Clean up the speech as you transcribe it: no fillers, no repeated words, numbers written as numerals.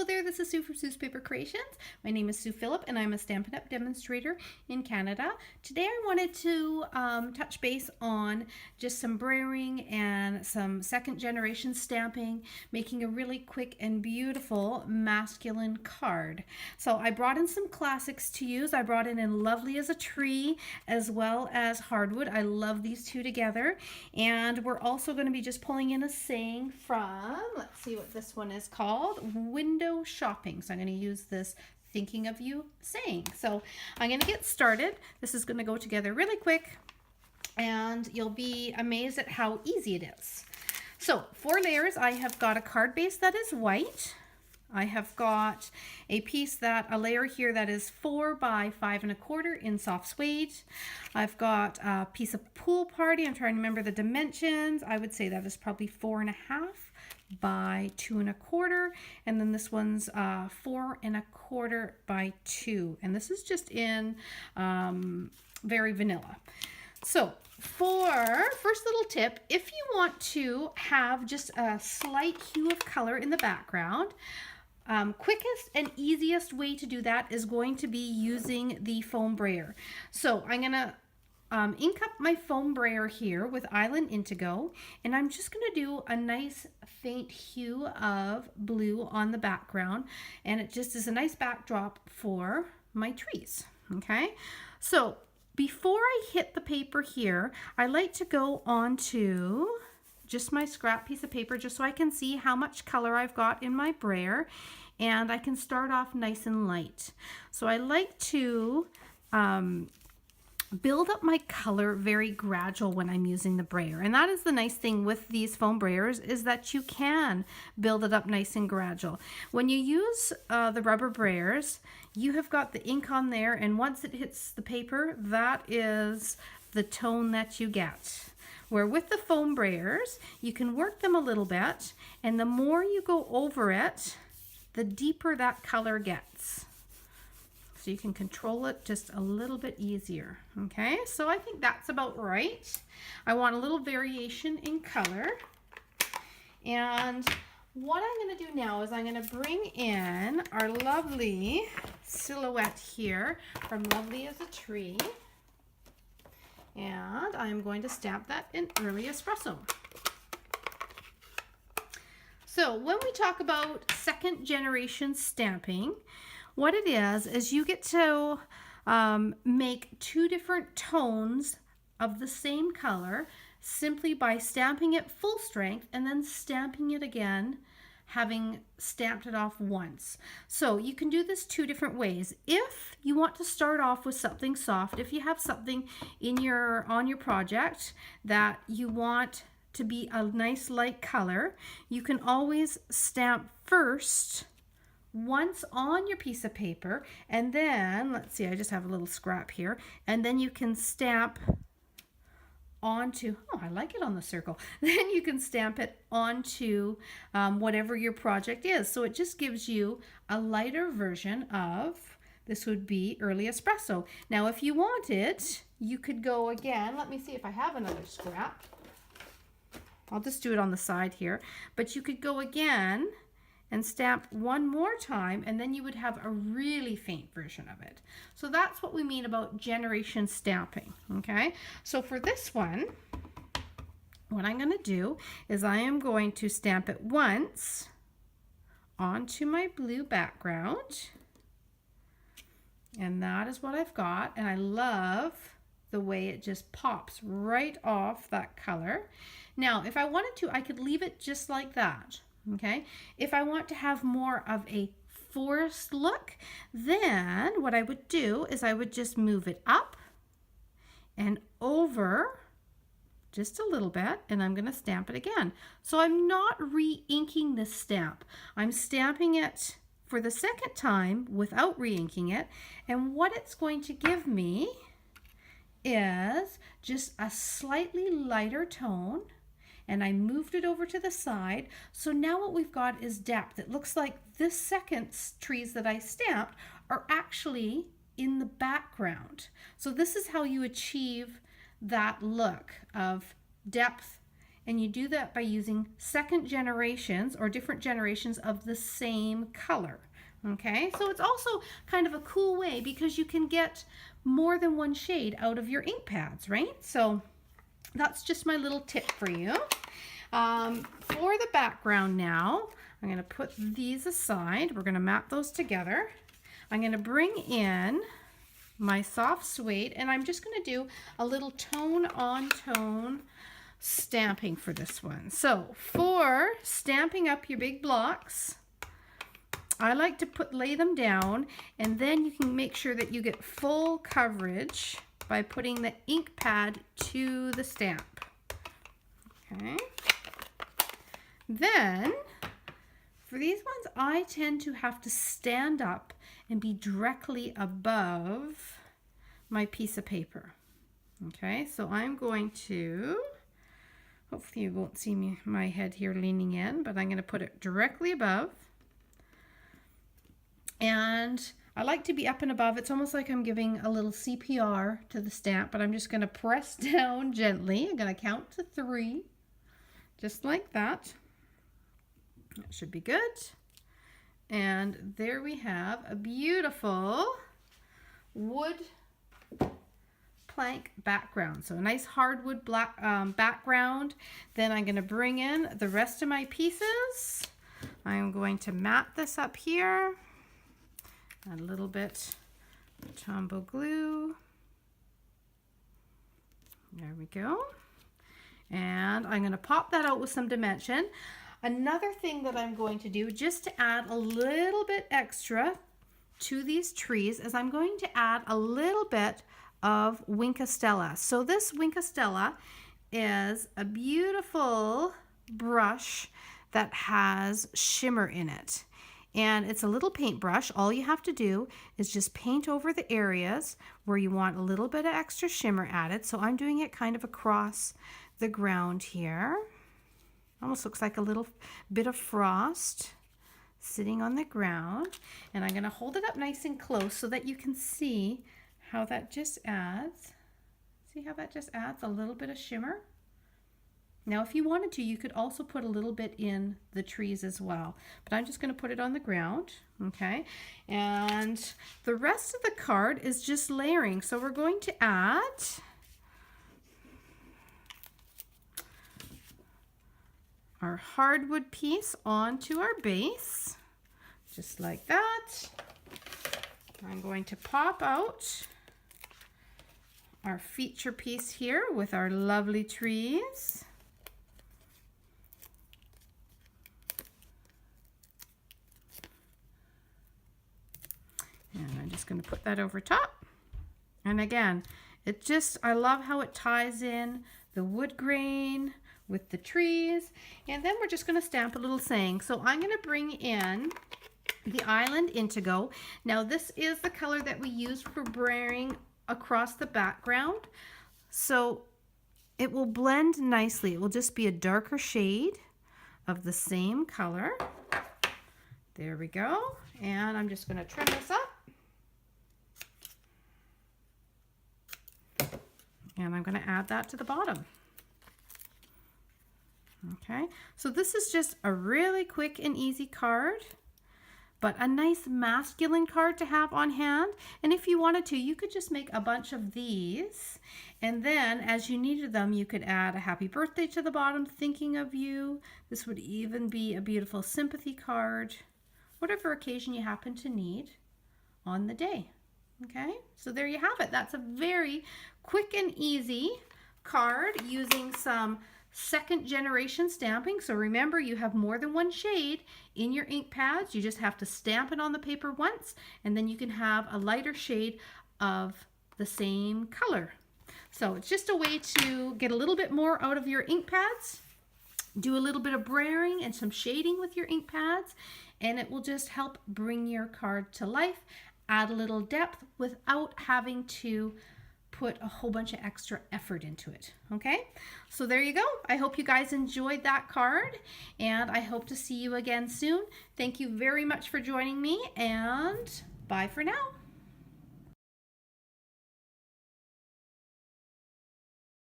there, this is Sue from Sue's Paper Creations. My name is Sue Phillip and I'm a Stampin' Up! Demonstrator in Canada. Today I wanted to touch base on just some brayering and some second generation stamping, making a really quick and beautiful masculine card. So I brought in some classics to use. I brought in Lovely as a Tree as well as Hardwood. I love these two together. And we're also going to be just pulling in a saying from, let's see what this one is called, Window Shopping. So I'm going to use this Thinking of You saying. So I'm going to get started. This is going to go together really quick and you'll be amazed at how easy it is. So 4 layers. I have got a card base that is white. I have got a layer here that is 4 by 5 1/4 in soft suede. I've got a piece of Pool Party. I'm trying to remember the dimensions. I would say that is probably 4 1/2 by 2 1/4. And then this one's 4 1/4 by 2. And this is just in very vanilla. So for first little tip, if you want to have just a slight hue of color in the background, quickest and easiest way to do that is going to be using the foam brayer. So I'm going to ink up my foam brayer here with Island Indigo, and I'm just going to do a nice faint hue of blue on the background, and it just is a nice backdrop for my trees. Okay, so before I hit the paper here, I like to go onto just my scrap piece of paper just so I can see how much color I've got in my brayer, and I can start off nice and light. So I like to build up my color very gradual when I'm using the brayer, and that is the nice thing with these foam brayers, is that you can build it up nice and gradual. When you use the rubber brayers, you have got the ink on there, and once it hits the paper, that is the tone that you get. Where with the foam brayers, you can work them a little bit, and the more you go over it, the deeper that color gets. So you can control it just a little bit easier. Okay, so I think that's about right. I want a little variation in color. And what I'm going to do now is I'm going to bring in our lovely silhouette here from Lovely as a Tree. And I'm going to stamp that in Early Espresso. So when we talk about second generation stamping, what it is you get to make 2 different tones of the same color simply by stamping it full strength and then stamping it again, having stamped it off once. So you can do this 2 different ways. If you want to start off with something soft, if you have something in on your project that you want to be a nice light color, you can always stamp first once on your piece of paper, and then, let's see, I just have a little scrap here, and then you can stamp onto, oh, I like it on the circle. Then you can stamp it onto whatever your project is. So it just gives you a lighter version of, this would be Early Espresso. Now, if you wanted, you could go again. Let me see if I have another scrap. I'll just do it on the side here. But you could go again and stamp one more time, and then you would have a really faint version of it. So that's what we mean about generation stamping, okay? So for this one, what I'm going to do is I am going to stamp it once onto my blue background, and that is what I've got, and I love the way it just pops right off that color. Now, if I wanted to, I could leave it just like that. Okay, if I want to have more of a forest look, then what I would do is I would just move it up and over just a little bit, and I'm going to stamp it again. So I'm not re-inking this stamp. I'm stamping it for the second time without re-inking it, and what it's going to give me is just a slightly lighter tone, and I moved it over to the side. So now what we've got is depth. It looks like this second trees that I stamped are actually in the background. So this is how you achieve that look of depth and you do that by using second generations or different generations of the same color. Okay, so it's also kind of a cool way because you can get more than one shade out of your ink pads, right? So that's just my little tip for you. For the background now, I'm going to put these aside. We're going to map those together. I'm going to bring in my soft suede, and I'm just going to do a little tone on tone stamping for this one. So for stamping up your big blocks, I like to lay them down, and then you can make sure that you get full coverage by putting the ink pad to the stamp. Okay. Then for these ones, I tend to have to stand up and be directly above my piece of paper. Okay, so I'm going to, hopefully you won't see my head here leaning in, but I'm going to put it directly above. And I like to be up and above. It's almost like I'm giving a little CPR to the stamp, but I'm just going to press down gently. I'm going to count to 3, just like that. That should be good. And there we have a beautiful wood plank background. So a nice hardwood black background. Then I'm going to bring in the rest of my pieces. I'm going to mat this up here. A little bit of Tombow glue. There we go. And I'm going to pop that out with some dimension. Another thing that I'm going to do just to add a little bit extra to these trees is I'm going to add a little bit of Wink Stella. So this Wink Stella is a beautiful brush that has shimmer in it. And it's a little paintbrush. All you have to do is just paint over the areas where you want a little bit of extra shimmer added. So I'm doing it kind of across the ground here. Almost looks like a little bit of frost sitting on the ground. And I'm going to hold it up nice and close so that you can see how that just adds. See how that just adds a little bit of shimmer? Now, if you wanted to, you could also put a little bit in the trees as well. But I'm just going to put it on the ground, okay? And the rest of the card is just layering. So we're going to add our hardwood piece onto our base, just like that. I'm going to pop out our feature piece here with our lovely trees. And I'm just going to put that over top. And again, I love how it ties in the wood grain with the trees. And then we're just going to stamp a little saying. So I'm going to bring in the Island Indigo. Now this is the color that we use for brayering across the background. So it will blend nicely. It will just be a darker shade of the same color. There we go. And I'm just going to trim this up. And I'm going to add that to the bottom. Okay, so this is just a really quick and easy card, but a nice masculine card to have on hand. And if you wanted to, you could just make a bunch of these. And then as you needed them, you could add a happy birthday to the bottom, thinking of you. This would even be a beautiful sympathy card, whatever occasion you happen to need on the day. Okay, so there you have it. That's a very quick and easy card using some second generation stamping. So remember, you have more than one shade in your ink pads. You just have to stamp it on the paper once, and then you can have a lighter shade of the same color. So it's just a way to get a little bit more out of your ink pads, do a little bit of brayering and some shading with your ink pads, and it will just help bring your card to life, add a little depth without having to put a whole bunch of extra effort into it. Okay, so there you go. I hope you guys enjoyed that card, and I hope to see you again soon. Thank you very much for joining me, and bye for now.